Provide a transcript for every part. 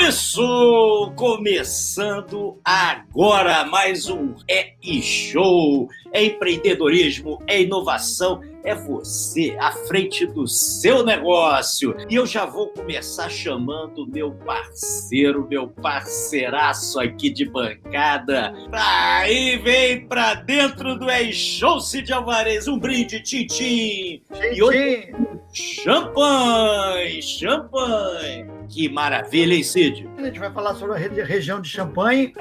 Isso! Começando agora mais um E-Show. É empreendedorismo, é inovação, é você à frente do seu negócio. E eu já vou começar chamando meu parceiro, meu parceiraço aqui de bancada. Aí vem pra dentro do E-Show, Cid Alvarez. Um brinde, Tintim. E hoje, champanhe. Que maravilha, hein, Cid? A gente vai falar sobre a região de Champagne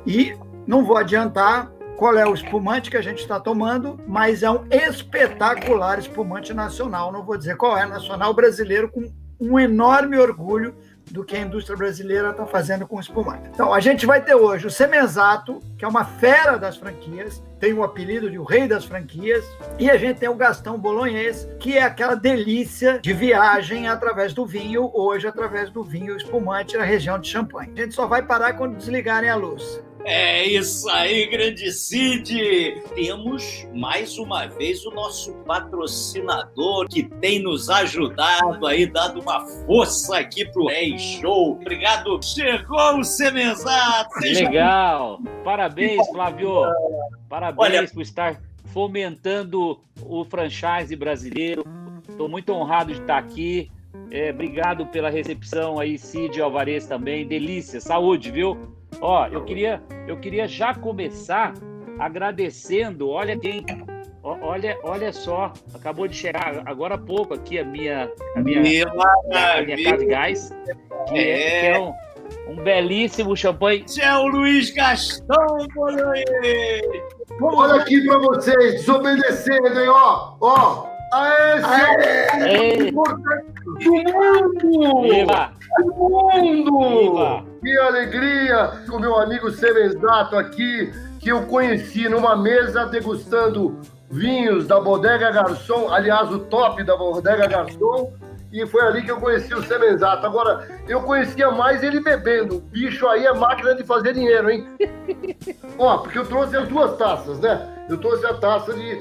e não vou adiantar qual é o espumante que a gente está tomando, mas é um espetacular espumante nacional. Não vou dizer qual é, nacional brasileiro, com um enorme orgulho do que a indústria brasileira está fazendo com o espumante. Então, a gente vai ter hoje o Semenzato, que é uma fera das franquias, tem o apelido de o rei das franquias, e a gente tem o Gastão Bolognese, que é aquela delícia de viagem através do vinho, hoje através do vinho espumante na região de Champagne. A gente só vai parar quando desligarem a luz. É isso aí, grande Cid! Temos mais uma vez o nosso patrocinador que tem nos ajudado aí, dado uma força aqui pro E-Show. Obrigado! Chegou o Semenzato! Legal! Parabéns, Flávio! Parabéns por estar fomentando o franchise brasileiro. Estou muito honrado de estar aqui. Obrigado pela recepção aí, Cid Alvarez também. Delícia, saúde, viu? Ó, eu queria já começar agradecendo, olha só, acabou de chegar agora há pouco aqui a minha casa de gás, que é um belíssimo champanhe. É o Luiz Gastão, olha aqui para vocês, desobedecendo, hein, ó. Aê! Do mundo! Viva! Do mundo! Viva! Que alegria com o meu amigo Semenzato aqui, que eu conheci numa mesa degustando vinhos da Bodega Garçom, aliás, o top da Bodega Garçom, e foi ali que eu conheci o Semenzato. Agora, eu conhecia mais ele bebendo. O bicho aí é máquina de fazer dinheiro, hein? Ó, porque eu trouxe as duas taças, né? Eu trouxe a taça que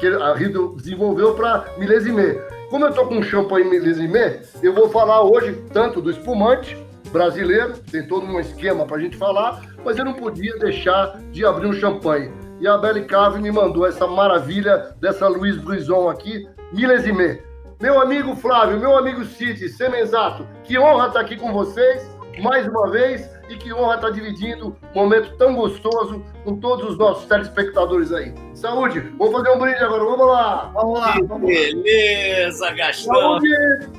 a Rido desenvolveu para milésime. Como eu estou com um champanhe milésime, eu vou falar hoje tanto do espumante brasileiro, tem todo um esquema para a gente falar, mas eu não podia deixar de abrir um champanhe. E a Belle Cave me mandou essa maravilha dessa Louis Vuitton aqui, milésime. Meu amigo Flávio, meu amigo Cid, Semenzato, que honra estar aqui com vocês, mais uma vez, e que honra estar dividindo um momento tão gostoso com todos os nossos telespectadores aí. Saúde! Vamos fazer um brinde agora, vamos lá! Beleza, Gastão! Saúde!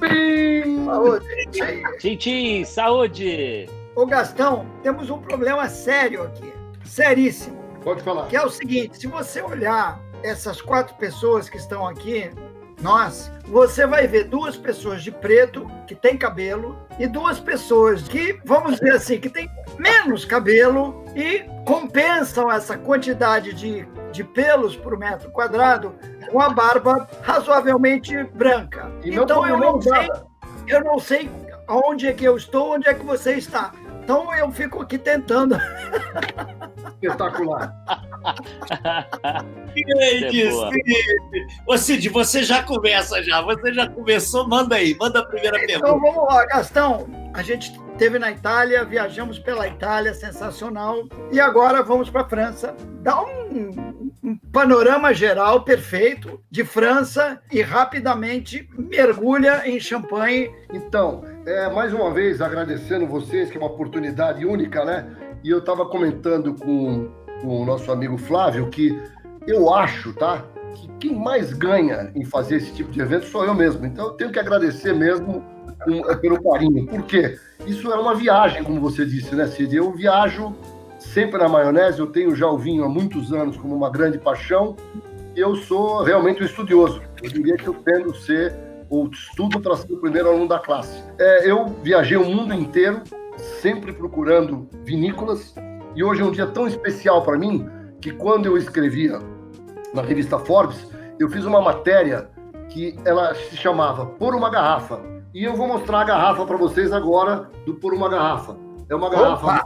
Pim! Saúde! Tintim, saúde! Ô Gastão, temos um problema sério aqui, seríssimo. Pode falar. Que é o seguinte, se você olhar essas 4 pessoas que estão aqui, você vai ver 2 pessoas de preto, que tem cabelo, e 2 pessoas que, vamos dizer assim, que tem menos cabelo e compensam essa quantidade de pelos por metro quadrado com a barba razoavelmente branca. Então eu não sei aonde é que eu estou, onde é que você está. Então eu fico aqui tentando. Espetacular. Ô Cid, você já começa já. Você já começou, manda aí. Manda a primeira pergunta. Então vamos lá, Gastão. A gente esteve na Itália, viajamos pela Itália, sensacional. E agora vamos para a França. Dá um panorama geral perfeito de França e rapidamente mergulha em Champagne. Então, mais uma vez agradecendo vocês, que é uma oportunidade única, né? E eu estava comentando com o nosso amigo Flávio que eu acho, tá? Que quem mais ganha em fazer esse tipo de evento sou eu mesmo. Então eu tenho que agradecer mesmo pelo carinho. Por quê? Isso é uma viagem, como você disse, né, Cid? Eu viajo sempre na maionese, eu tenho já o vinho há muitos anos como uma grande paixão. Eu sou realmente um estudioso. Eu diria que eu tendo ser, ou estudo para ser o primeiro aluno da classe. Eu viajei o mundo inteiro, sempre procurando vinícolas, e hoje é um dia tão especial para mim que quando eu escrevia na revista Forbes, eu fiz uma matéria que ela se chamava Por uma Garrafa, e eu vou mostrar a garrafa para vocês agora do Por uma Garrafa. É uma garrafa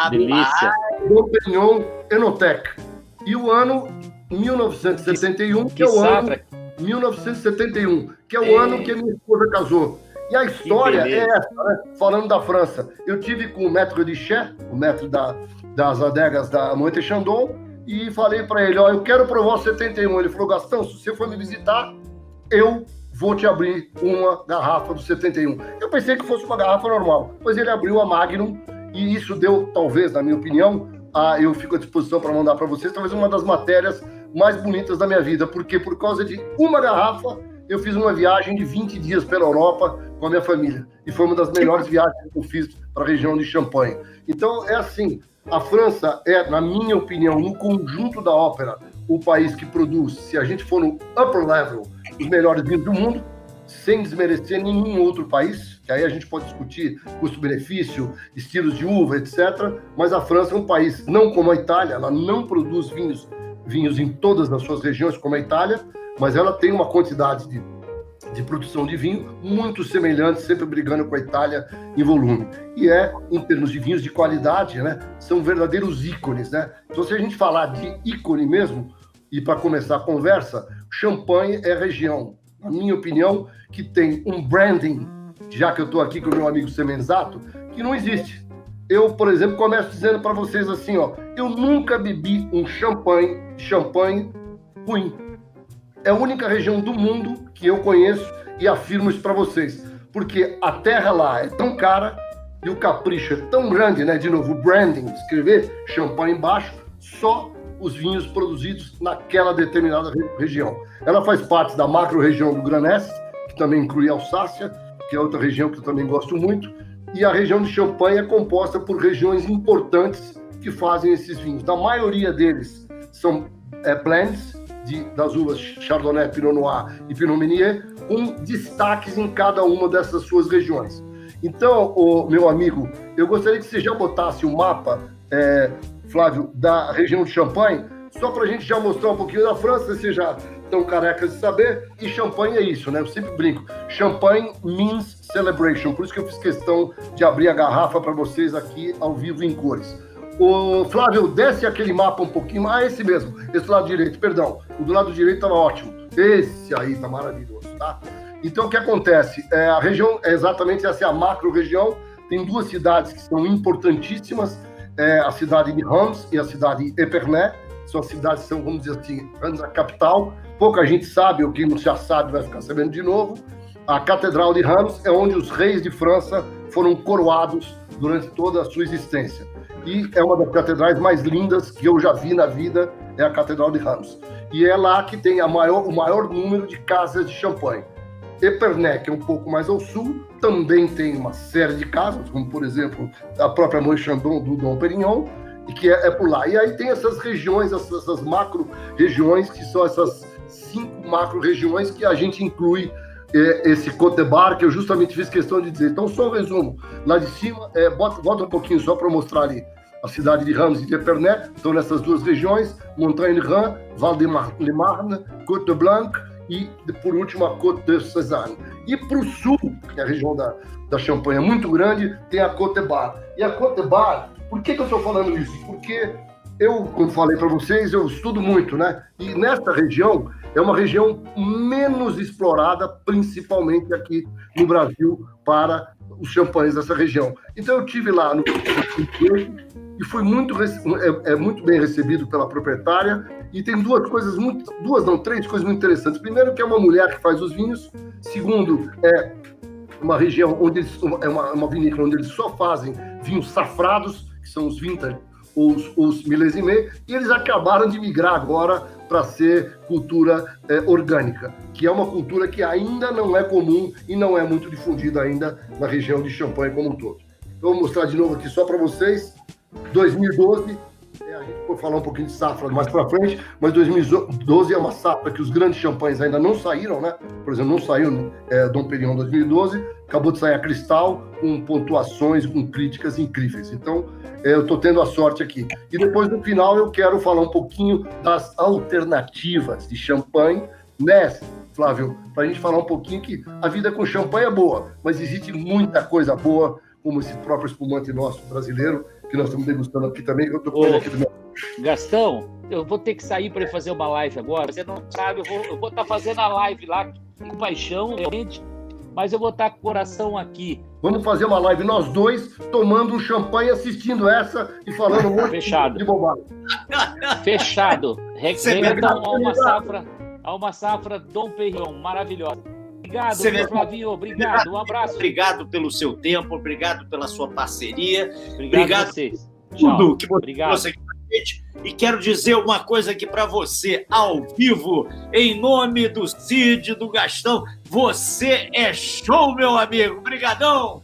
delícia. Dom Pérignon Enotec, e o ano 1971, que é o ano 1971, que é o ano que a minha esposa casou. E a história é essa, né? Falando da França. Eu tive com o maître de Chais, o maître das adegas da Moët Chandon, e falei para ele, eu quero provar o 71. Ele falou, Gastão, se você for me visitar, eu vou te abrir uma garrafa do 71. Eu pensei que fosse uma garrafa normal, mas ele abriu a Magnum, e isso deu, talvez, na minha opinião, eu fico à disposição para mandar para vocês, talvez uma das matérias mais bonitas da minha vida, porque por causa de uma garrafa, eu fiz uma viagem de 20 dias pela Europa com a minha família. E foi uma das melhores viagens que eu fiz para a região de Champagne. Então, é assim, a França é, na minha opinião, no conjunto da ópera, o país que produz, se a gente for no upper level, os melhores vinhos do mundo, sem desmerecer nenhum outro país, que aí a gente pode discutir custo-benefício, estilos de uva, etc. Mas a França é um país, não como a Itália, ela não produz vinhos em todas as suas regiões, como a Itália, mas ela tem uma quantidade de produção de vinho muito semelhante, sempre brigando com a Itália em volume. E em termos de vinhos de qualidade, né, são verdadeiros ícones, né? Então, se a gente falar de ícone mesmo, e para começar a conversa, Champagne é a região, na minha opinião, que tem um branding, já que eu estou aqui com o meu amigo Semenzato, que não existe. Eu, por exemplo, começo dizendo para vocês assim, eu nunca bebi um champanhe ruim. É a única região do mundo que eu conheço e afirmo isso para vocês. Porque a terra lá é tão cara e o capricho é tão grande, né? De novo, o branding, escrever champanhe embaixo, só os vinhos produzidos naquela determinada região. Ela faz parte da macro-região do Grand Est, que também inclui Alsácia, que é outra região que eu também gosto muito, e a região de Champagne é composta por regiões importantes que fazem esses vinhos. A maioria deles são blends das uvas Chardonnay, Pinot Noir e Pinot Meunier, com destaques em cada uma dessas suas regiões. Então, meu amigo, eu gostaria que você já botasse o mapa, Flávio, da região de Champagne, só para a gente já mostrar um pouquinho da França, vocês já estão carecas de saber, e Champagne é isso, né? Eu sempre brinco. Champagne means celebration, por isso que eu fiz questão de abrir a garrafa para vocês aqui ao vivo em cores. Flávio, desce aquele mapa um pouquinho. Esse mesmo, esse lado direito, perdão. O do lado direito estava ótimo. Esse aí tá maravilhoso, tá? Então, o que acontece? A região, exatamente essa é a macro-região. Tem duas cidades que são importantíssimas. A cidade de Reims e a cidade de Épernay. São cidades que são, vamos dizer assim, Reims a capital. Pouca gente sabe, ou quem não já sabe vai ficar sabendo de novo. A Catedral de Reims é onde os reis de França foram coroados durante toda a sua existência. E é uma das catedrais mais lindas que eu já vi na vida, é a Catedral de Reims. E é lá que tem o maior número de casas de champanhe. Épernay, que é um pouco mais ao sul, também tem uma série de casas, como, por exemplo, a própria Moët Chandon do Dom Pérignon, e que é por lá. E aí tem essas regiões, essas macro-regiões, que são essas 5 macro-regiões que a gente inclui esse Côte de Bar, que eu justamente fiz questão de dizer. Então, só um resumo. Lá de cima, bota um pouquinho só para mostrar ali. A cidade de Reims e de Épernay estão nessas duas regiões, Montagne-Rhin, Val-de-Marne, Côte de Blanc e, por último, a Côte de Sézanne. E para o sul, que é a região da Champagne, é muito grande, tem a Côte de Bar. E a Côte de Bar, por que eu estou falando isso? Porque eu, como falei para vocês, eu estudo muito, né? E nessa região, é uma região menos explorada, principalmente aqui no Brasil, para os champanhes dessa região. Então, eu estive lá no e fui muito bem recebido pela proprietária, e tem três coisas muito interessantes. Primeiro, que é uma mulher que faz os vinhos. Segundo, é uma região onde uma vinícola onde eles só fazem vinhos safrados, que são os vintage, os millésimés, e eles acabaram de migrar agora para ser cultura orgânica, que é uma cultura que ainda não é comum e não é muito difundida ainda na região de Champagne como um todo. Então, vou mostrar de novo aqui só para vocês. 2012, a gente pode falar um pouquinho de safra mais para frente, mas 2012 é uma safra que os grandes champanhes ainda não saíram, né? Por exemplo, não saiu Dom Pérignon 2012, acabou de sair a Cristal, com pontuações, com críticas incríveis. Então, eu estou tendo a sorte aqui. E depois, no final, eu quero falar um pouquinho das alternativas de champanhe, né, Flávio? Para a gente falar um pouquinho que a vida com champanhe é boa, mas existe muita coisa boa, como esse próprio espumante nosso brasileiro, que nós estamos degustando aqui também. Eu tô aqui do meu... Gastão, eu vou ter que sair para fazer uma live agora. Você não sabe, eu vou estar fazendo a live lá com paixão, realmente. mas eu vou estar com o coração aqui. Vamos fazer uma live nós dois, tomando um champanhe, assistindo essa e falando um monte Fechado. de bobagem. Fechado. Você Então, há uma safra Dom Perignon, maravilhosa. Obrigado, Flavinho. Obrigado. Um abraço. Obrigado pelo seu tempo, obrigado pela sua parceria. Obrigado a vocês. Tudo que Obrigado. você aqui com a gente. E quero dizer uma coisa aqui para você, ao vivo, em nome do Cid, do Gastão. Você é show, meu amigo. Obrigadão.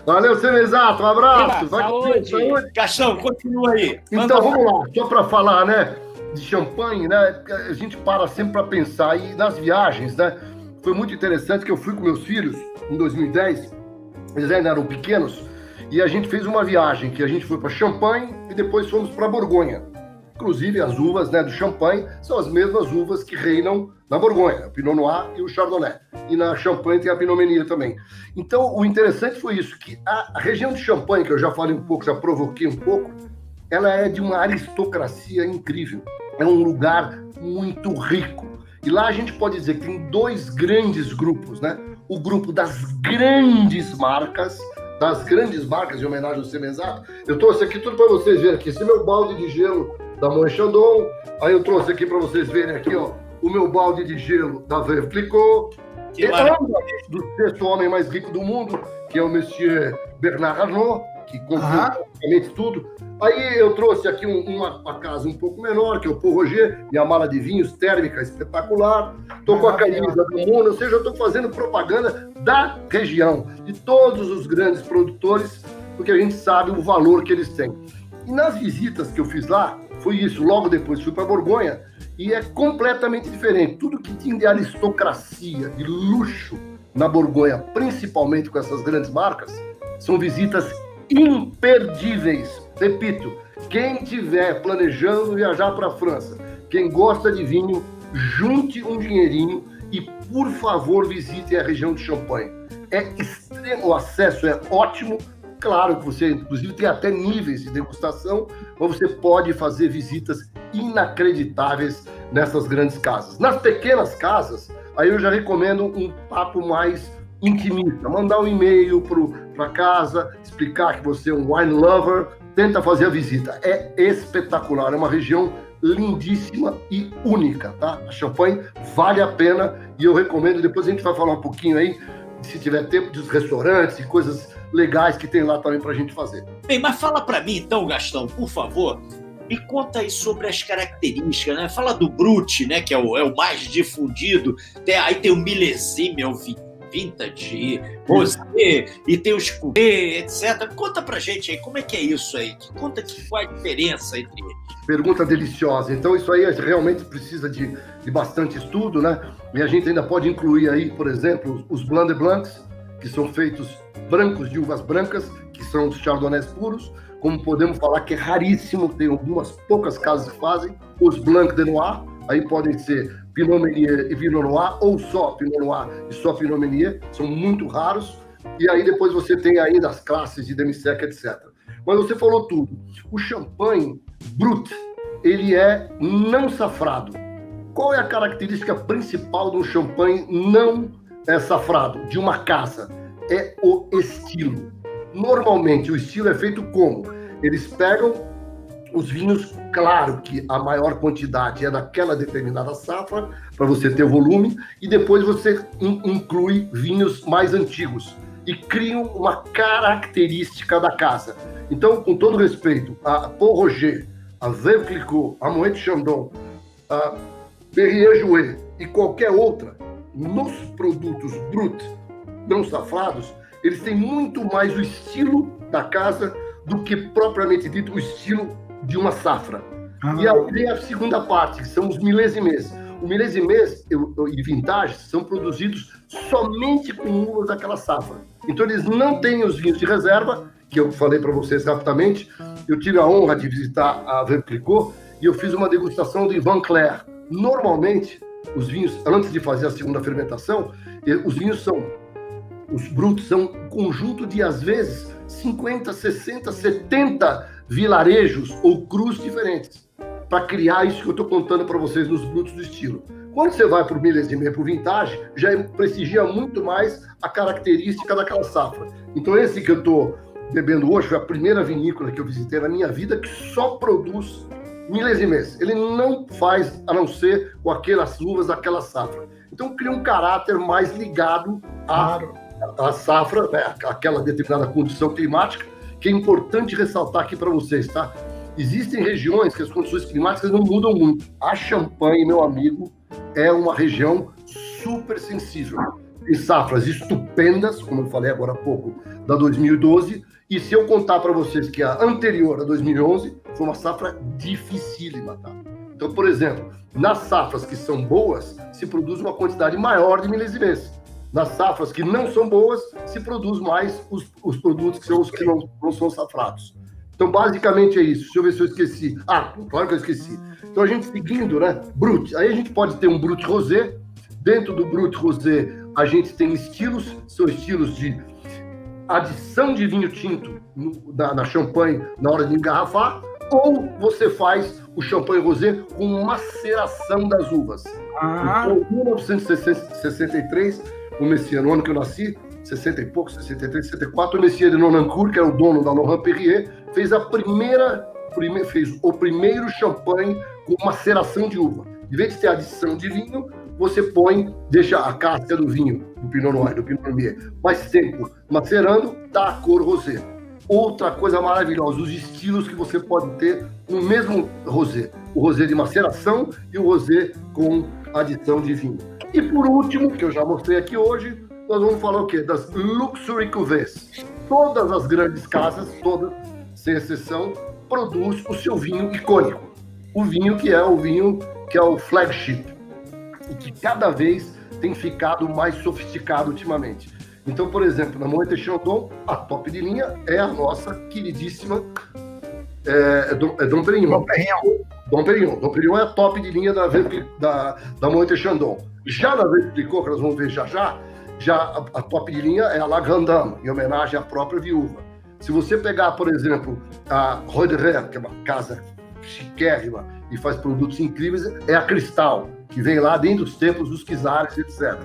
Valeu, Semenzato. Um abraço. Vai com Deus, Saúde. Gastão, continua aí. Então, vamos lá. Só para falar, né, de champanhe, né, a gente para sempre para pensar. E nas viagens, né, foi muito interessante que eu fui com meus filhos em 2010. Eles ainda eram pequenos. E a gente fez uma viagem que a gente foi para Champagne e depois fomos para Borgonha. Inclusive, as uvas, né, do Champagne são as mesmas uvas que reinam na Borgonha, o Pinot Noir e o Chardonnay. E na Champagne tem a Pinot Meunier também. Então, o interessante foi isso, que a região de Champagne, que eu já falei um pouco, já provoquei um pouco, ela é de uma aristocracia incrível. É um lugar muito rico. E lá a gente pode dizer que tem dois grandes grupos, né? O grupo das grandes marcas em homenagem ao Semenzato. Eu trouxe aqui tudo para vocês verem aqui. Esse é meu balde de gelo da Moët Chandon. Aí eu trouxe aqui para vocês verem aqui, ó, o meu balde de gelo da Veuve Clicquot. E do sexto homem mais rico do mundo, que é o Monsieur Bernard Arnault, que comprou praticamente tudo. Aí eu trouxe aqui uma casa um pouco menor, que é o Paul Roger, minha mala de vinhos térmica espetacular. Estou com a camisa do mundo, ou seja, eu estou fazendo propaganda da região, de todos os grandes produtores, porque a gente sabe o valor que eles têm. E nas visitas que eu fiz lá, foi isso. Logo depois fui para Borgonha, e é completamente diferente. Tudo que tinha de aristocracia, de luxo na Borgonha, principalmente com essas grandes marcas, são visitas imperdíveis. Repito, quem estiver planejando viajar para a França, quem gosta de vinho, junte um dinheirinho e, por favor, visite a região de Champagne. É extremo, o acesso é ótimo. Claro que você, inclusive, tem até níveis de degustação, mas você pode fazer visitas inacreditáveis nessas grandes casas. Nas pequenas casas, aí eu já recomendo um papo mais intimista. Mandar um e-mail para casa, explicar que você é um wine lover, tenta fazer a visita. É espetacular, é uma região lindíssima e única, tá? A Champagne vale a pena e eu recomendo. Depois a gente vai falar um pouquinho aí, se tiver tempo, dos restaurantes e coisas legais que tem lá também pra gente fazer. Bem, mas fala para mim então, Gastão, por favor, me conta aí sobre as características, né? Fala do Brut, né, que é o mais difundido. Aí tem o Millésime, é o Vintage, Rosé, e tem os Cuvée, etc. Conta pra gente aí, como é que é isso aí? Conta qual é a diferença entre eles. Pergunta deliciosa. Então, isso aí realmente precisa de bastante estudo, né? E a gente ainda pode incluir aí, por exemplo, os Blanc de Blancs, que são feitos brancos de uvas brancas, que são os Chardonnays puros, como podemos falar que é raríssimo, tem algumas poucas casas que fazem, os Blanc de Noir, aí podem ser Pinot Meunier e Pinot Noir, ou só Pinot Noir e só Pinot Meunier, são muito raros, e aí depois você tem ainda as classes de demi-sec, etc. Mas você falou tudo. O champanhe Brut, ele é não safrado. Qual é a característica principal de um champanhe não safrado, de uma casa? É o estilo. Normalmente, o estilo é feito como? Eles pegam os vinhos, claro que a maior quantidade é daquela determinada safra, para você ter volume, e depois você inclui vinhos mais antigos e criam uma característica da casa. Então, com todo respeito, a Paul Roger, a Veuve Clicquot, a Moët Chandon, a Perrier-Jouët e qualquer outra, nos produtos Brut não safrados, eles têm muito mais o estilo da casa do que propriamente dito o estilo de uma safra. E aí vem a segunda parte, que são os milésimés. O milésimés e vintage são produzidos somente com uvas daquela safra. Então eles não têm os vinhos de reserva, que eu falei para vocês rapidamente. Eu tive a honra de visitar a Veuve Clicquot e eu fiz uma degustação de Van Clair. Normalmente, os vinhos, antes de fazer a segunda fermentação, os vinhos os brutos são um conjunto de, às vezes, 50, 60, 70 vilarejos ou crus diferentes, para criar isso que eu estou contando para vocês nos brutos do estilo. Quando você vai para o milésime, para o vintage, já prestigia muito mais a característica daquela safra. Então esse que eu estou bebendo hoje foi a primeira vinícola que eu visitei na minha vida que só produz milésimes. Ele não faz a não ser com aquelas uvas daquela safra. Então cria um caráter mais ligado à safra, né, aquela determinada condição climática, que é importante ressaltar aqui para vocês, tá? Existem regiões que as condições climáticas não mudam muito. A Champagne, meu amigo, é uma região super sensível. Tem safras estupendas, como eu falei agora há pouco, da 2012, e se eu contar para vocês que a anterior, a 2011, foi uma safra dificílima, tá? Então, por exemplo, nas safras que são boas, se produz uma quantidade maior de milésimes. Nas safras que não são boas, se produz mais os produtos que são os que não são safrados. Então, basicamente é isso. Deixa eu ver se eu esqueci. Claro que eu esqueci. Então, a gente seguindo, né? Brut. Aí a gente pode ter um Brut Rosé. Dentro do Brut Rosé, a gente tem estilos. São estilos de adição de vinho tinto na champanhe na hora de engarrafar. Ou você faz o champanhe rosé com maceração das uvas. Então, em 1963, o Messier, no ano que eu nasci, 60 e pouco, 63, 64, o Messier de Nonancourt, que era o dono da Laurent Perrier, fez o primeiro champanhe com maceração de uva. Em vez de ter adição de vinho, você deixa a casca do vinho, do Pinot Noir, do Pinot Meunier, mais tempo macerando, dá a cor rosé. Outra coisa maravilhosa, os estilos que você pode ter no mesmo rosé. O rosé de maceração e o rosé com adição de vinho. E por último, que eu já mostrei aqui hoje, nós vamos falar o quê? Das Luxury Cuvées. Todas as grandes casas, todas, sem exceção, produz o seu vinho icônico. O vinho que é o flagship. E que cada vez tem ficado mais sofisticado ultimamente. Então, por exemplo, na Moët & Chandon, a top de linha é a nossa queridíssima Dom Pérignon. Dom Pérignon é a top de linha da Moët & Chandon. Já na Veuve Clicquot, que nós vamos ver já a top de linha é a La Grande Dame, em homenagem à própria viúva. Se você pegar, por exemplo, a Roederer, que é uma casa chiquérrima e faz produtos incríveis, é a Cristal, que vem lá dentro dos tempos dos czares, etc.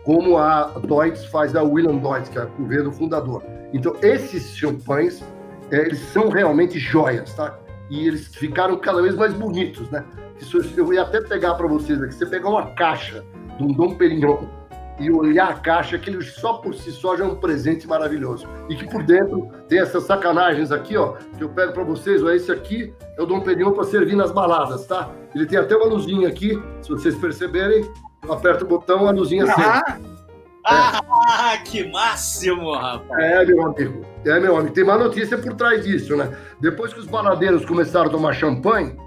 Como a Deutz faz a Wilhelm Deutz, que é a cuvée do fundador. Então, esses champanhes, eles são realmente joias, tá? E eles ficaram cada vez mais bonitos, né? Eu ia até pegar para vocês aqui, você pegar uma caixa de um Dom Pérignon e olhar a caixa, aquele só por si só já é um presente maravilhoso. E que por dentro tem essas sacanagens aqui, ó, que eu pego para vocês, ó, esse aqui é o Dom Pérignon para servir nas baladas, tá? Ele tem até uma luzinha aqui, se vocês perceberem, aperta o botão, a luzinha acende. Que máximo, rapaz! Meu amigo. Tem uma notícia por trás disso, né? Depois que os baladeiros começaram a tomar champanhe,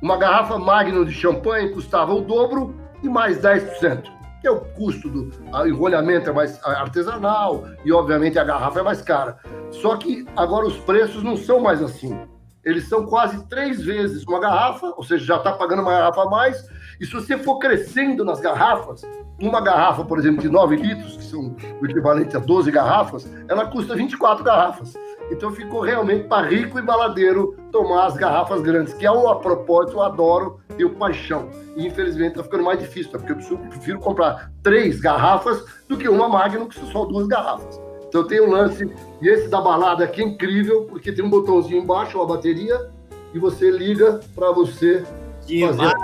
uma garrafa Magnum de champanhe custava o dobro e mais 10%. Que é o custo do enrolhamento é mais artesanal e, obviamente, a garrafa é mais cara. Só que agora os preços não são mais assim. Eles são quase 3 vezes uma garrafa, ou seja, já está pagando uma garrafa a mais. E se você for crescendo nas garrafas, uma garrafa, por exemplo, de 9 litros, que são o equivalente a 12 garrafas, ela custa 24 garrafas. Então ficou realmente para rico e baladeiro tomar as garrafas grandes, que é a propósito, eu adoro, tenho paixão. E infelizmente está ficando mais difícil, porque eu prefiro comprar 3 garrafas do que uma Magnum, que são só 2 garrafas. Então tem um lance, e esse da balada aqui é incrível, porque tem um botãozinho embaixo, uma bateria, e você liga para você fazer.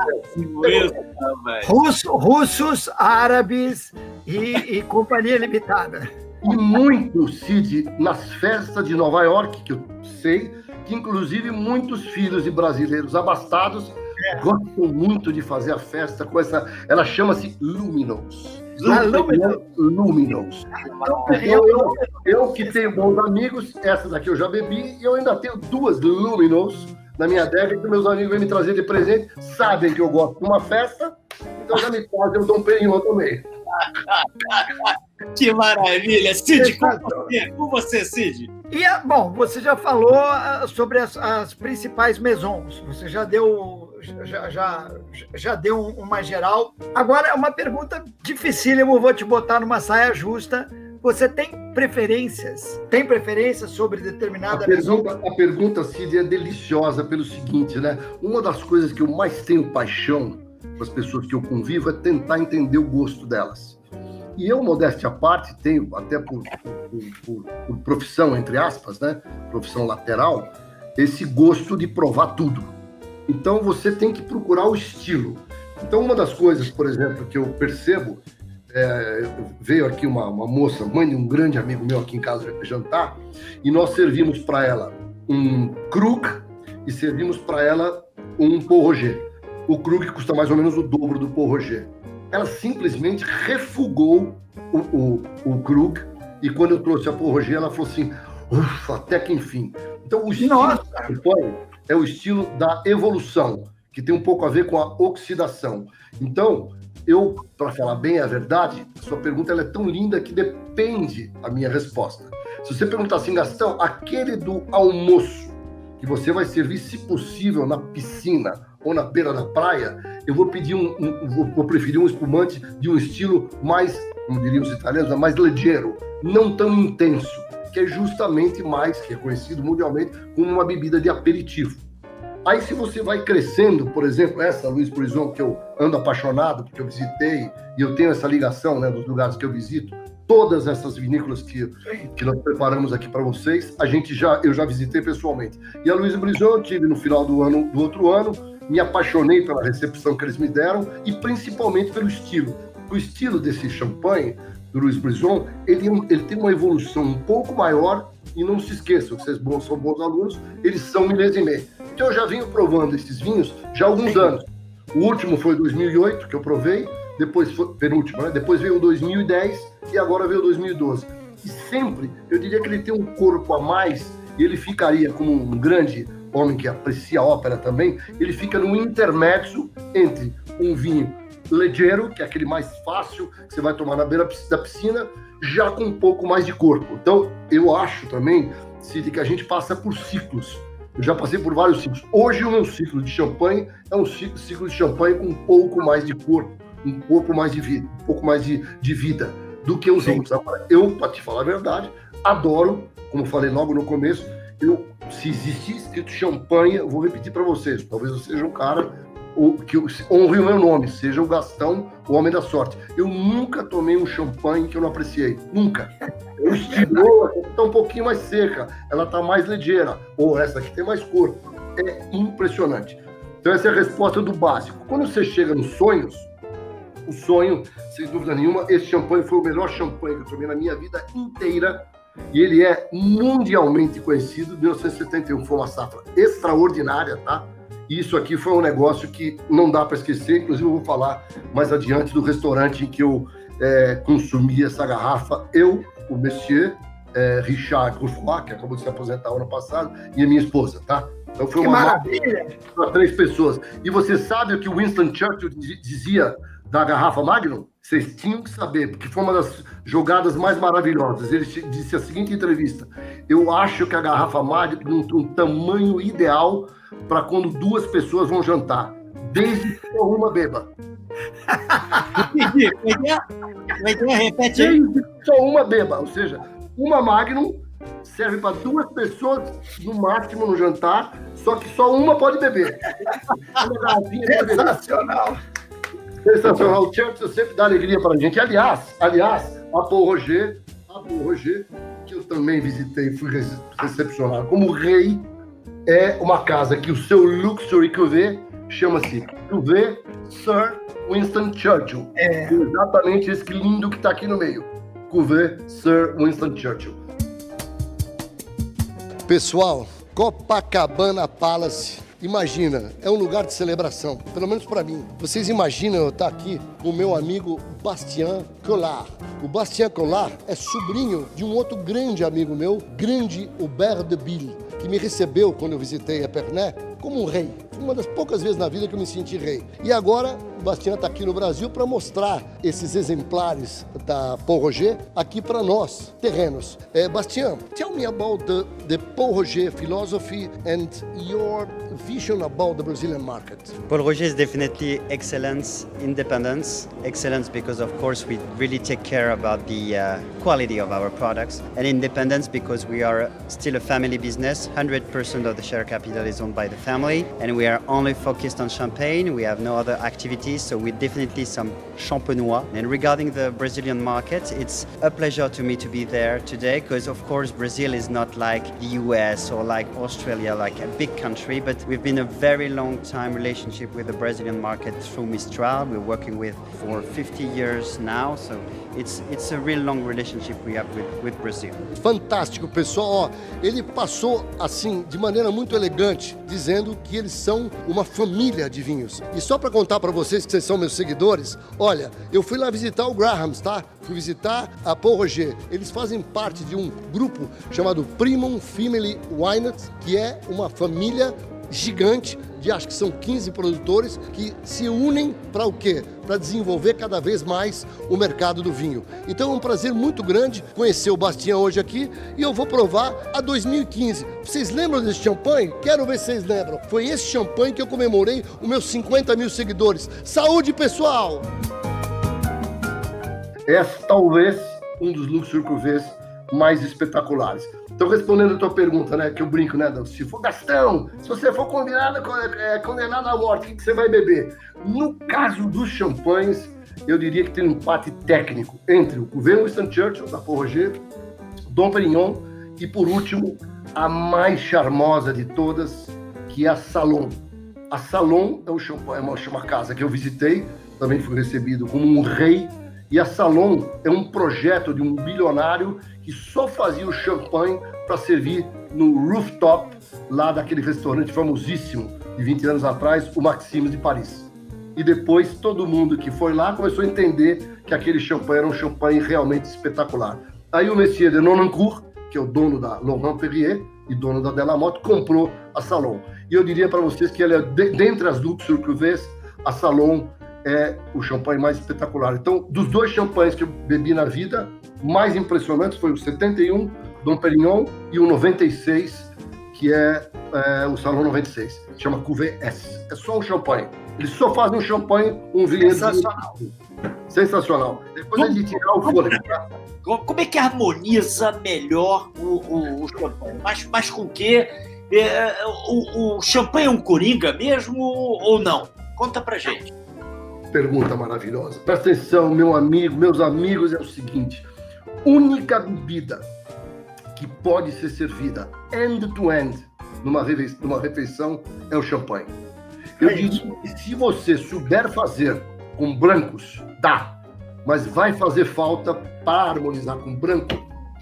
Russos, árabes e companhia limitada. E muito, Cid, nas festas de Nova York, que eu sei, que inclusive muitos filhos de brasileiros abastados gostam muito de fazer a festa com essa. Ela chama-se Luminous. Luminous. Eu que tenho bons amigos, essa daqui eu já bebi, e eu ainda tenho 2 Luminous na minha adega, que meus amigos vêm me trazer de presente, sabem que eu gosto de uma festa, então já me trazem o Dom Pérignon também. Que maravilha! Cid, com você, Cid. E, bom, você já falou sobre as principais maisons, você já deu uma geral. Agora, é uma pergunta dificílima, eu vou te botar numa saia justa. Você tem preferências? Tem preferências sobre determinada maison? A pergunta, Cid, é deliciosa pelo seguinte, né? Uma das coisas que eu mais tenho paixão com as pessoas que eu convivo, é tentar entender o gosto delas. E eu, modéstia à parte, tenho, até por profissão, entre aspas, né? Profissão lateral, esse gosto de provar tudo. Então, você tem que procurar o estilo. Então, uma das coisas, por exemplo, que eu percebo, veio aqui uma moça, mãe de um grande amigo meu aqui em casa jantar, e nós servimos para ela um Krug e servimos para ela um Pau Roger. O Krug custa mais ou menos o dobro do Pau Roger. Ela simplesmente refugou o Krug, e quando eu trouxe a Pau Roger, ela falou assim, ufa, até que enfim. Então, o estilo é o estilo da evolução, que tem um pouco a ver com a oxidação. Então, para falar bem a verdade, a sua pergunta ela é tão linda que depende a minha resposta. Se você perguntar assim, Gastão, aquele do almoço, que você vai servir, se possível, na piscina ou na beira da praia, eu vou pedir vou preferir um espumante de um estilo mais, como diriam os italianos, mais leggero, não tão intenso, que é justamente mais reconhecido mundialmente como uma bebida de aperitivo. Aí, se você vai crescendo, por exemplo, essa Louis Bruison, que eu ando apaixonado, porque eu visitei, e eu tenho essa ligação, né, dos lugares que eu visito, todas essas vinícolas que nós preparamos aqui para vocês, eu já visitei pessoalmente. E a Louis Bruison eu tive no final do outro ano, me apaixonei pela recepção que eles me deram e principalmente pelo estilo. O estilo desse champanhe, do Louis Bruison, ele tem uma evolução um pouco maior, e não se esqueçam, vocês são bons alunos, eles são milésime. Então eu já venho provando esses vinhos já há alguns anos. O último foi 2008, que eu provei, depois foi penúltimo, né? Depois veio o 2010 e agora veio o 2012. E sempre, eu diria que ele tem um corpo a mais, e ele ficaria como um grande homem que aprecia a ópera também, ele fica no intermédio entre um vinho leggero, que é aquele mais fácil, que você vai tomar na beira da piscina, já com um pouco mais de corpo. Então, eu acho também, Cid, que a gente passa por ciclos. Eu já passei por vários ciclos. Hoje, o meu ciclo de champanhe é um ciclo de champanhe com um pouco mais de corpo, um pouco mais de vida, um pouco mais de vida do que os outros. Agora, eu, para te falar a verdade, adoro, como falei logo no começo, se existir escrito champanhe, eu vou repetir para vocês, talvez eu seja um cara que honre o meu nome, seja o Gastão, o homem da sorte. Eu nunca tomei um champanhe que eu não apreciei, nunca. Eu estirou, está um pouquinho mais seca, ela está mais ligeira, ou essa aqui tem mais cor. É impressionante. Então essa é a resposta do básico. Quando você chega nos sonhos, o sonho, sem dúvida nenhuma, esse champanhe foi o melhor champanhe que eu tomei na minha vida inteira, e ele é mundialmente conhecido. 1971 foi uma safra extraordinária, tá? E isso aqui foi um negócio que não dá para esquecer. Inclusive, eu vou falar mais adiante do restaurante em que eu consumi essa garrafa. Eu, o Monsieur Richard Courfoy, que acabou de se aposentar ano passado, e a minha esposa, tá? Então foi uma maravilha para 3 pessoas. E você sabe o que o Winston Churchill dizia da garrafa Magnum? Vocês tinham que saber, porque foi uma das jogadas mais maravilhosas. Ele disse a seguinte entrevista: eu acho que a garrafa Magnum tem um tamanho ideal para quando 2 pessoas vão jantar, desde que só uma beba. Repete aí. Desde que só uma beba, ou seja, uma Magnum serve para 2 pessoas no máximo no jantar, só que só uma pode beber. Uma garrafinha de Sensacional. Sensacional. O Churchill sempre dá alegria para a gente. Aliás, a Pau Roger, que eu também visitei e fui recepcionado como rei, é uma casa que o seu Luxury Cuvée chama-se Cuvée Sir Winston Churchill. Exatamente esse lindo que está aqui no meio. Cuvée Sir Winston Churchill. Pessoal, Copacabana Palace, imagina, é um lugar de celebração, pelo menos para mim. Vocês imaginam eu estar aqui com o meu amigo Bastien Collard. O Bastien Collard é sobrinho de um outro grande amigo meu, grande Hubert de Bille, que me recebeu quando eu visitei Epernay como um rei. Uma das poucas vezes na vida que eu me senti rei. E agora o Bastien está aqui no Brasil para mostrar esses exemplares da Pau Roger aqui para nós, terrenos. Bastien, tell me about the Pau Roger philosophy and your vision about the Brazilian market. Pau Roger is definitely excellence, independence. Excellence because, of course, we really take care about the quality of our products. And independence because we are still a family business. 100% of the share capital is owned by the family. And we we are only focused on champagne. We have no other activities, so we're definitely some champenois. And regarding the Brazilian market, it's a pleasure to me to be there today because, of course, Brazil is not like the US or like Australia, like a big country, but we've been a very long time relationship with the Brazilian market through Mistral. We're working with for 50 years now, so it's a real long relationship we have with Brazil. Fantástico, pessoal. Ó, ele passou assim de maneira muito elegante, dizendo que eles são uma família de vinhos. E só para contar para vocês que vocês são meus seguidores, olha, eu fui lá visitar o Grahams, tá? Fui visitar a Pau Roger. Eles fazem parte de um grupo chamado Primum Family Wines, que é uma família gigante de, acho que são 15 produtores que se unem para o quê? Para desenvolver cada vez mais o mercado do vinho. Então é um prazer muito grande conhecer o Bastien hoje aqui e eu vou provar a 2015. Vocês lembram desse champanhe? Quero ver se vocês lembram. Foi esse champanhe que eu comemorei os meus 50 mil seguidores. Saúde, pessoal! Esse talvez um dos Luxury Cuvées mais espetaculares. Então, respondendo a tua pergunta, né, que eu brinco, né, se for Gastão, se você for condenado à morte, o que você vai beber? No caso dos champanhes, eu diria que tem um empate técnico entre o Cuvée Winston Churchill, da Pau Roger, Dom Pérignon e, por último, a mais charmosa de todas, que é a Salon. A Salon é uma casa que eu visitei, também fui recebido como um rei, e a Salon é um projeto de um bilionário que só fazia o champanhe para servir no rooftop lá daquele restaurante famosíssimo de 20 anos atrás, o Maxime de Paris. E depois todo mundo que foi lá começou a entender que aquele champanhe era um champanhe realmente espetacular. Aí o Monsieur de Nonancourt, que é o dono da Laurent Perrier e dono da Delamotte, comprou a Salon. E eu diria para vocês que ela é, dentre as Luxury Cuvées, a Salon é o champanhe mais espetacular. Então, dos dois champanhes que eu bebi na vida, mais impressionantes foi o 71, Dom Pérignon, e o 96, que é o Salon 96. Chama Cuvée S. É só um champanhe. Eles só fazem um champanhe, um vinho. Sensacional. Sensacional. Depois a gente tirar o fôlego. Como é que harmoniza melhor o champanhe? Mas com o quê? O champanhe é um coringa mesmo ou não? Conta pra gente. Pergunta maravilhosa. Presta atenção, meus amigos, é o seguinte: única bebida que pode ser servida end-to-end numa refeição é o champanhe. Eu diria que se você souber fazer com brancos, dá, mas vai fazer falta para harmonizar com branco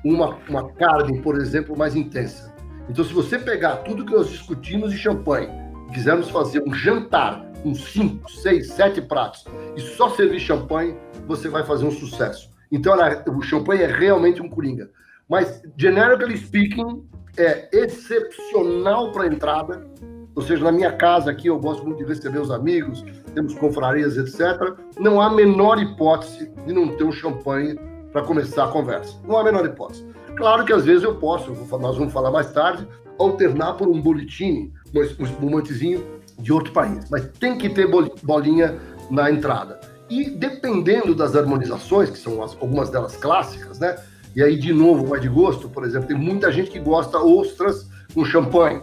uma carne, por exemplo, mais intensa. Então, se você pegar tudo que nós discutimos de champanhe, quisermos fazer um jantar, uns 5, 6, 7 pratos, e só servir champanhe, você vai fazer um sucesso. Então, o champanhe é realmente um coringa. Mas, generically speaking, é excepcional para a entrada. Ou seja, na minha casa aqui, eu gosto muito de receber os amigos, temos confrarias, etc. Não há a menor hipótese de não ter um champanhe para começar a conversa. Não há a menor hipótese. Claro que às vezes eu posso, nós vamos falar mais tarde, alternar por um bolletini, um espumantezinho de outro país. Mas tem que ter bolinha na entrada. E dependendo das harmonizações, que são algumas delas clássicas, né? E aí, de novo, vai de gosto. Por exemplo, tem muita gente que gosta ostras com champanhe,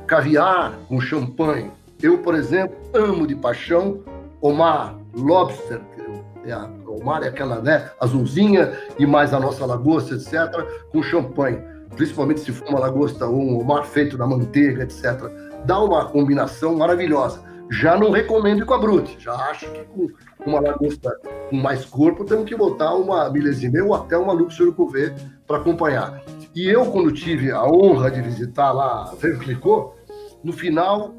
caviar com champanhe. Eu, por exemplo, amo de paixão homard, lobster. Homard é aquela, né, azulzinha, e mais a nossa lagosta, etc., com champanhe. Principalmente se for uma lagosta ou um homard feito na manteiga, etc. Dá uma combinação maravilhosa. Já não recomendo ir com a Brut. Já acho que com uma lagosta com mais corpo, temos que botar uma milésime ou até uma Luxury Cuvée para acompanhar. E eu, quando tive a honra de visitar lá Veuve Clicquot, no final,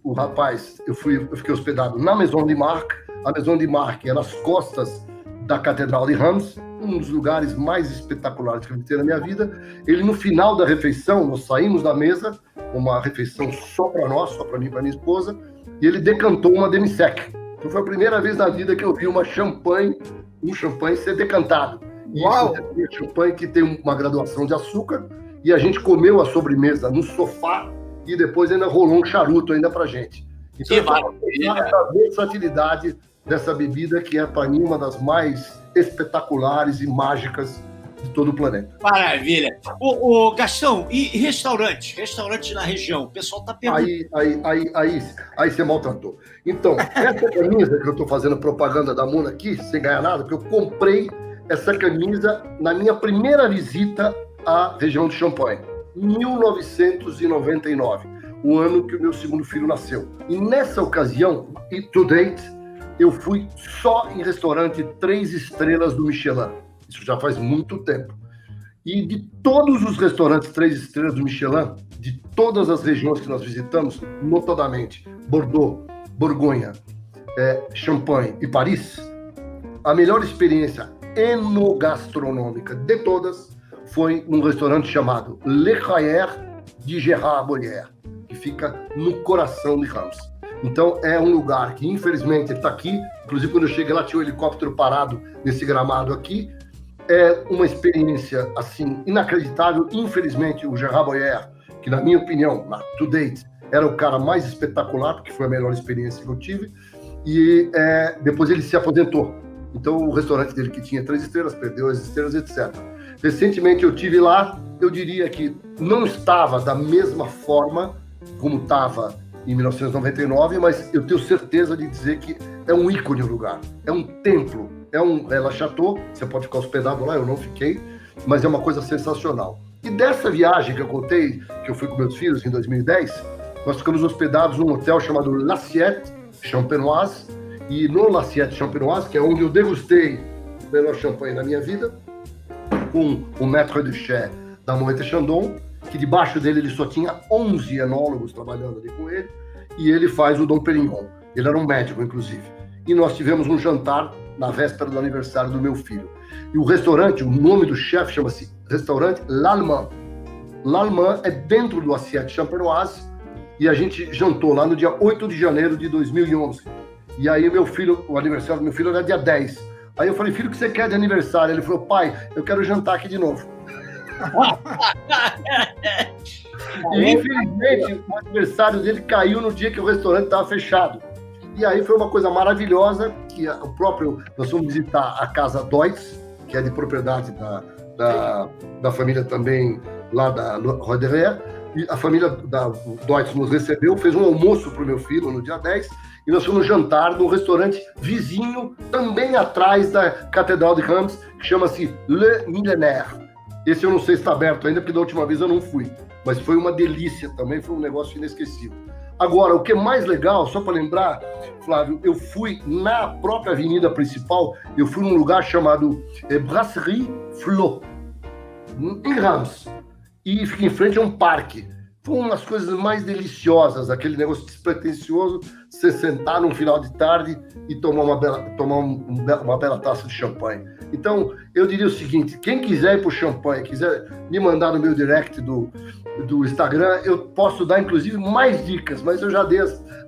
o rapaz, eu fiquei hospedado na Maison de Marque. A Maison de Marque é nas costas da Catedral de Reims, um dos lugares mais espetaculares que eu visitei na minha vida. Ele, no final da refeição, nós saímos da mesa, uma refeição só para nós, só para mim e para minha esposa, e ele decantou uma demi-sec. Então foi a primeira vez na vida que eu vi um champanhe ser decantado. Uau! E isso é um champanhe que tem uma graduação de açúcar, e a gente comeu a sobremesa no sofá, e depois ainda rolou um charuto ainda pra gente. Então, a versatilidade dessa bebida, que é, para mim, uma das mais espetaculares e mágicas de todo o planeta. Maravilha. Ô, Gastão, e restaurante? Restaurante na região? O pessoal tá perguntando. Aí você maltratou. Então, essa camisa que eu estou fazendo propaganda da Muna aqui, sem ganhar nada, porque eu comprei essa camisa na minha primeira visita à região de Champagne, 1999, o ano que o meu segundo filho nasceu. E nessa ocasião, e to date, eu fui só em restaurante 3 estrelas do Michelin. Isso já faz muito tempo. E de todos os restaurantes 3 estrelas do Michelin, de todas as regiões que nós visitamos, notadamente Bordeaux, Borgonha, Champagne e Paris, a melhor experiência enogastronômica de todas foi num restaurante chamado Le Cahiers de Gérard Boyer, que fica no coração de Reims. Então é um lugar que infelizmente ele está aqui, inclusive quando eu cheguei lá tinha um helicóptero parado nesse gramado aqui. É uma experiência assim inacreditável. Infelizmente o Gérard Boyer, que na minha opinião, to date, era o cara mais espetacular, porque foi a melhor experiência que eu tive, e depois ele se aposentou. Então o restaurante dele, que tinha 3 estrelas, perdeu as estrelas, etc. Recentemente eu tive lá, eu diria que não estava da mesma forma como estava em 1999, mas eu tenho certeza de dizer que é um ícone o lugar, é um templo, é La Chateau, você pode ficar hospedado lá, eu não fiquei, mas é uma coisa sensacional. E dessa viagem que eu contei, que eu fui com meus filhos em 2010, nós ficamos hospedados num hotel chamado L'Assiette Champenoise, e no L'Assiette Champenoise, que é onde eu degustei o melhor champanhe da minha vida, com o maître de chai da Moët Chandon, que debaixo dele ele só tinha 11 enólogos trabalhando ali com ele, e ele faz o Dom Perignon. Ele era um médico, inclusive. E nós tivemos um jantar na véspera do aniversário do meu filho. E o restaurante, o nome do chefe chama-se Restaurante L'Allemand. L'Allemand é dentro do Assiette Champenoise, e a gente jantou lá no dia 8 de janeiro de 2011. E aí o aniversário do meu filho era dia 10. Aí eu falei, filho, o que você quer de aniversário? Ele falou, pai, eu quero jantar aqui de novo. E infelizmente o aniversário dele caiu no dia que o restaurante estava fechado. E aí foi uma coisa maravilhosa, que nós fomos visitar a Casa Deutz, que é de propriedade da família também lá da Roderer. E a família da Deutz nos recebeu, fez um almoço para o meu filho no dia 10, e nós fomos jantar num restaurante vizinho, também atrás da Catedral de Reims, que chama-se Le Millénaire. Esse eu não sei se está aberto ainda, porque da última vez eu não fui. Mas foi uma delícia também, foi um negócio inesquecível. Agora, o que é mais legal, só para lembrar, Flávio, eu fui na própria avenida principal, eu fui num lugar chamado Brasserie Flot, em Reims. E fica em frente a um parque. Foi uma das coisas mais deliciosas, aquele negócio despretensioso, você sentar num final de tarde e tomar uma bela taça de champanhe. Então, eu diria o seguinte, quem quiser ir para o champanhe, quiser me mandar no meu direct do Instagram, eu posso dar, inclusive, mais dicas, mas eu já dei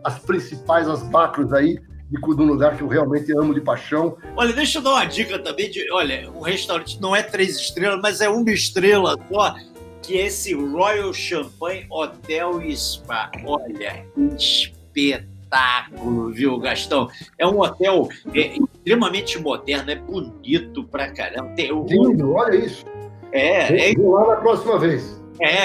as principais, as macros aí, de um lugar que eu realmente amo de paixão. Olha, deixa eu dar uma dica também olha, o restaurante não é 3 estrelas, mas é 1 estrela só, que é esse Royal Champagne Hotel e Spa. Olha, espetáculo, viu, Gastão? É um hotel extremamente moderno, é bonito pra caramba. Lindo, olha isso. Vou lá na próxima vez.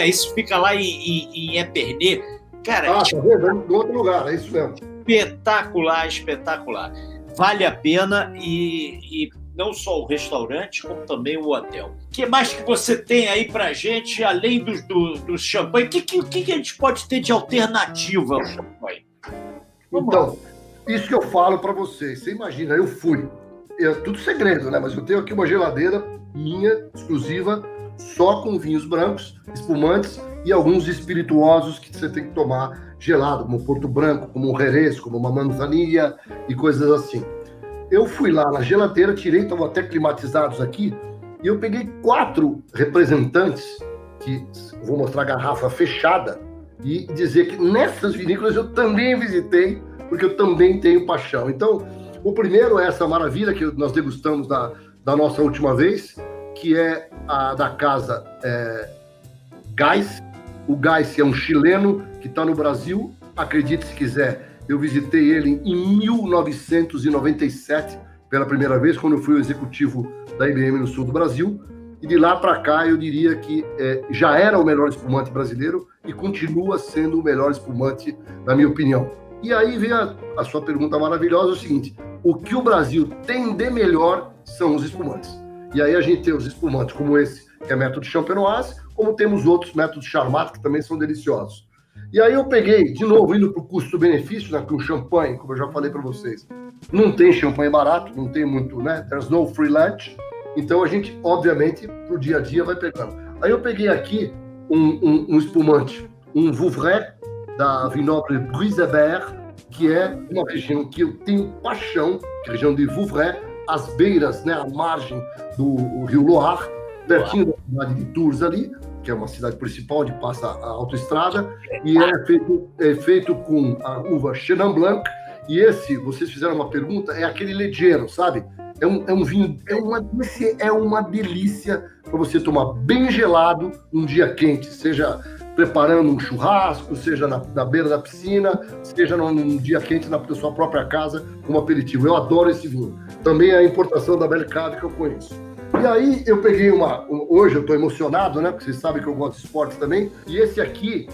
Isso fica lá em Epernay. Cara, tá vendo? Em outro lugar, é isso mesmo. Espetacular. Vale a pena e não só o restaurante, como também o hotel. O que mais que você tem aí pra gente, além dos champanhe? O que a gente pode ter de alternativa ao champanhe? Então, isso que eu falo pra vocês. Você imagina, eu fui. É tudo segredo, né? Mas eu tenho aqui uma geladeira minha, exclusiva, só com vinhos brancos, espumantes e alguns espirituosos que você tem que tomar gelado, como Porto Branco, como um Jerez, como uma manzanilla e coisas assim. Eu fui lá na geladeira, tirei, estavam até climatizados aqui, e eu peguei 4 representantes, que vou mostrar a garrafa fechada, e dizer que nessas vinícolas eu também visitei, porque eu também tenho paixão. Então, o primeiro é essa maravilha que nós degustamos da nossa última vez, que é a da casa Gais. O Gais é um chileno que está no Brasil, acredite se quiser. Eu visitei ele em 1997, pela primeira vez, quando eu fui o executivo da IBM no sul do Brasil. e de lá para cá eu diria que já era o melhor espumante brasileiro e continua sendo o melhor espumante, na minha opinião. E aí vem a sua pergunta maravilhosa, o seguinte: o que o Brasil tem de melhor são os espumantes. E aí a gente tem os espumantes como esse, que é método Champenoise, como temos outros métodos Charmat, que também são deliciosos. E aí eu peguei, de novo, indo para o custo-benefício, né, que o champanhe, como eu já falei para vocês, não tem champanhe barato, não tem muito, né? There's no free lunch. Então a gente, obviamente, pro dia a dia vai pegando. Aí eu peguei aqui um espumante, um Vouvray, da Vignoble Briseberg, que é uma região que eu tenho paixão, que é a região de Vouvray, às beiras, né, à margem do Rio Loire, pertinho da cidade de Tours ali, que é uma cidade principal onde passa a autoestrada, e é feito com a uva Chenin Blanc. E esse, vocês fizeram uma pergunta, é aquele leggero, sabe? É um vinho, é uma delícia para você tomar bem gelado num dia quente, seja preparando um churrasco, seja na beira da piscina, seja num dia quente na sua própria casa, como aperitivo. Eu adoro esse vinho. Também é a importação da Belle Cave que eu conheço. E aí eu peguei hoje eu estou emocionado, né? Porque vocês sabem que eu gosto de esporte também. E esse aqui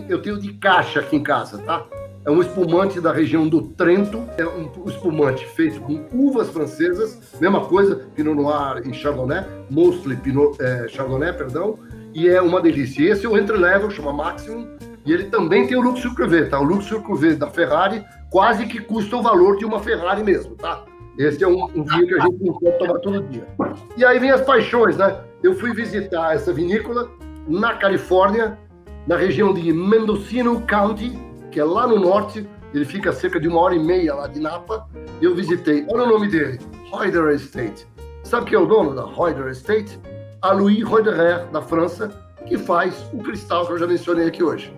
eu tenho de caixa aqui em casa, tá? É um espumante da região do Trento, é um espumante feito com uvas francesas, mesma coisa, Pinot Noir e Chardonnay, mostly Chardonnay, perdão, e é uma delícia. Esse é o Entry Level, chama Maximum, e ele também tem o Luxury Cuvée, tá? O Luxury Cuvée da Ferrari quase que custa o valor de uma Ferrari mesmo, tá? Esse é um vinho que a gente não pode tomar todo dia. E aí vem as paixões, né? Eu fui visitar essa vinícola na Califórnia, na região de Mendocino County, que é lá no norte, ele fica a cerca de 1h30 lá de Napa, e eu visitei. Olha o nome dele, Roederer Estate. Sabe quem é o dono da Roederer Estate? A Louis Roederer, da França, que faz o cristal que eu já mencionei aqui hoje.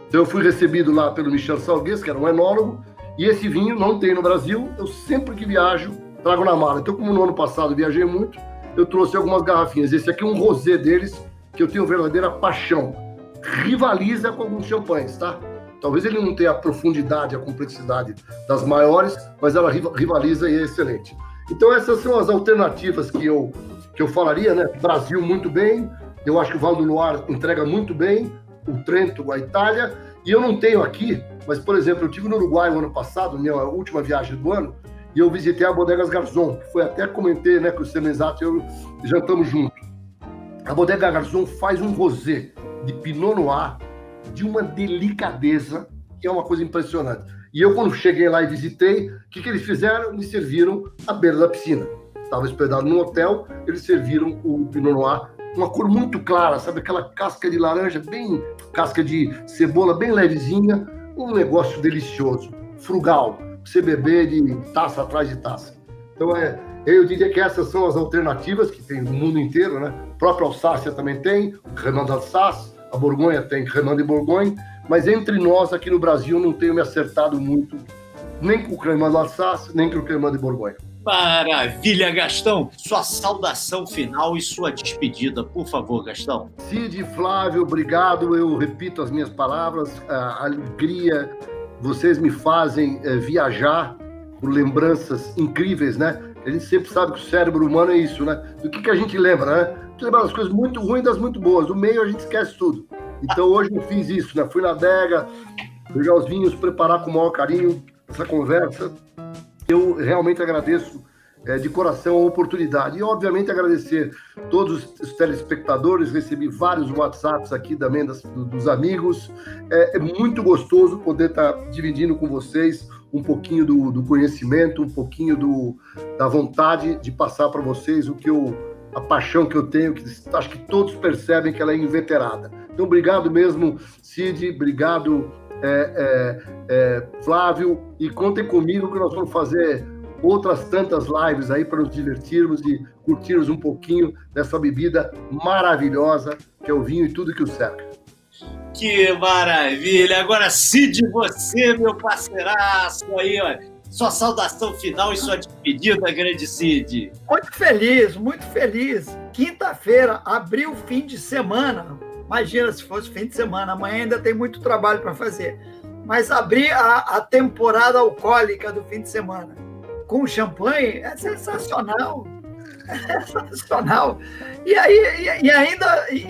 Então eu fui recebido lá pelo Michel Salgues, que era um enólogo, e esse vinho não tem no Brasil, eu sempre que viajo trago na mala. Então, como no ano passado eu viajei muito, eu trouxe algumas garrafinhas. Esse aqui é um rosé deles, que eu tenho verdadeira paixão. Rivaliza com alguns champanhes, tá? Talvez ele não tenha a profundidade, a complexidade das maiores, mas ela rivaliza e é excelente. Então essas são as alternativas que eu falaria, né? Brasil muito bem, eu acho que o Val do Loire entrega muito bem, o Trento, a Itália, e eu não tenho aqui, mas, por exemplo, eu estive no Uruguai no ano passado, minha última viagem do ano, e eu visitei a Bodegas Garzon, que foi até comentei, né, que o Semenzato e eu jantamos junto. A Bodega Garzon faz um rosé de Pinot Noir de uma delicadeza, que é uma coisa impressionante. E eu, quando cheguei lá e visitei, o que eles fizeram? Me serviram à beira da piscina. Estava hospedado num hotel, eles serviram o Pinot Noir, uma cor muito clara, sabe? Aquela casca de laranja, bem casca de cebola, bem levezinha, um negócio delicioso, frugal, pra você beber de taça atrás de taça. Então, eu diria que essas são as alternativas que tem no mundo inteiro, né? A própria Alsácia também tem, o Cremant d'Alsace, a Borgonha tem Cremant de Bourgogne, mas entre nós aqui no Brasil não tenho me acertado muito, nem com o Cremant d'Alsace, nem com o Cremant de Bourgogne. Maravilha, Gastão. Sua saudação final e sua despedida, por favor, Gastão. Cid, Flávio, obrigado. Eu repito as minhas palavras, a alegria, vocês me fazem viajar por lembranças incríveis, né? A gente sempre sabe que o cérebro humano é isso, né? Do que a gente lembra, né? A gente lembra das coisas muito ruins das muito boas. No meio a gente esquece tudo. Então hoje eu fiz isso, né? Fui na adega, pegar os vinhos, preparar com o maior carinho essa conversa. Eu realmente agradeço de coração a oportunidade. E, obviamente, agradecer todos os telespectadores. Recebi vários WhatsApps aqui também dos amigos. É muito gostoso poder estar dividindo com vocês um pouquinho do conhecimento, um pouquinho da vontade de passar para vocês a paixão que eu tenho, que acho que todos percebem que ela é inveterada. Então, obrigado mesmo, Cid. Obrigado, Flávio, e contem comigo que nós vamos fazer outras tantas lives aí para nos divertirmos e curtirmos um pouquinho dessa bebida maravilhosa que é o vinho e tudo que o cerca. Que maravilha! Agora, Cid, você, meu parceiraço aí, ó, sua saudação final e sua despedida, grande Cid. Muito feliz, muito feliz. Quinta-feira, abriu o fim de semana. Imagina se fosse fim de semana, amanhã ainda tem muito trabalho para fazer. Mas abrir a temporada alcoólica do fim de semana com champanhe é sensacional. Sensacional. E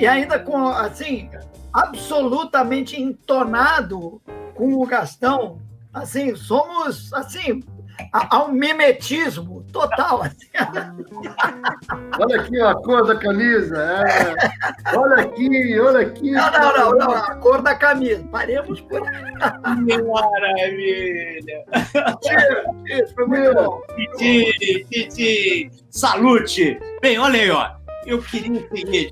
ainda com, assim, absolutamente entonado com o Gastão, assim, somos, assim, há um mimetismo total. Assim. Olha aqui a cor da camisa. Olha aqui. Não, a cor da camisa. Paremos por aí. Que maravilha! Foi muito bom. Titi, salute! Bem, olha aí, ó. Eu queria o seguinte,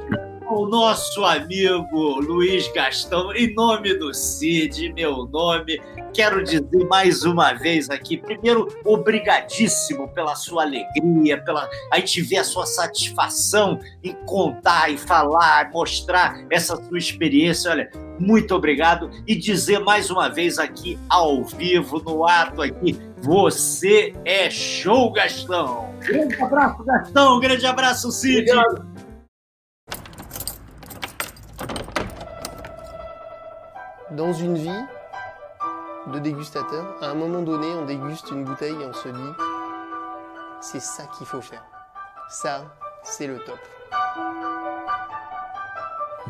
o nosso amigo Luiz Gastão, em nome do Cid, meu nome, quero dizer mais uma vez aqui, primeiro, obrigadíssimo pela sua alegria, a gente ver a sua satisfação em contar, em falar, mostrar essa sua experiência, olha, muito obrigado, e dizer mais uma vez aqui, ao vivo, no ato aqui, você é show, Gastão! Grande abraço, Gastão, grande abraço, Cid! Obrigado. Dans une vie de dégustateur, à un moment donné, on déguste une bouteille et on se dit c'est ça qu'il faut faire. Ça, c'est le top.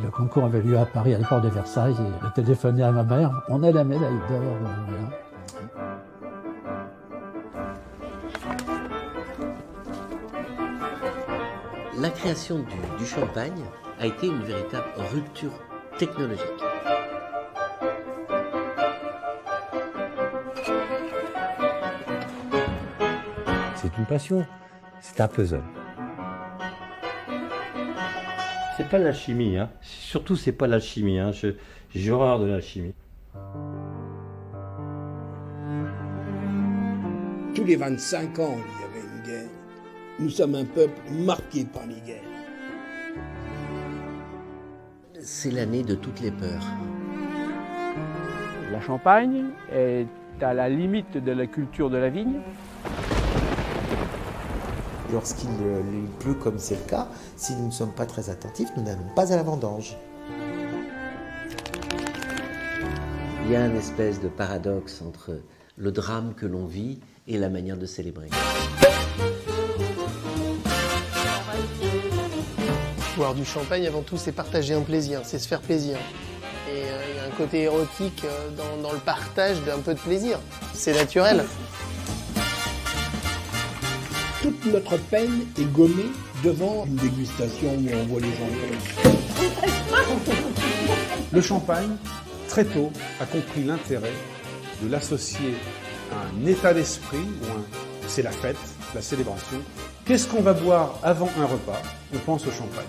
Le concours avait lieu à Paris, à la porte de Versailles, et j'ai téléphoné à ma mère. On a la médaille d'or. Voilà. La création du champagne a été une véritable rupture technologique. C'est une passion, c'est un puzzle. C'est pas l'alchimie, hein. Surtout c'est pas l'alchimie, hein. J'ai horreur de l'alchimie. Tous les 25 ans, il y avait une guerre. Nous sommes un peuple marqué par les guerres. C'est l'année de toutes les peurs. La Champagne est à la limite de la culture de la vigne. Lorsqu'il pleut, comme c'est le cas, si nous ne sommes pas très attentifs, nous n'allons pas à la vendange. Il y a une espèce de paradoxe entre le drame que l'on vit et la manière de célébrer. Boire du champagne, avant tout, c'est partager un plaisir, c'est se faire plaisir. Et il y a un côté érotique dans le partage d'un peu de plaisir. C'est naturel. Toute notre peine est gommée devant une dégustation où on voit les gens comme Le champagne, très tôt, a compris l'intérêt de l'associer à un état d'esprit, c'est la fête, la célébration. Qu'est-ce qu'on va boire avant un repas? On pense au champagne.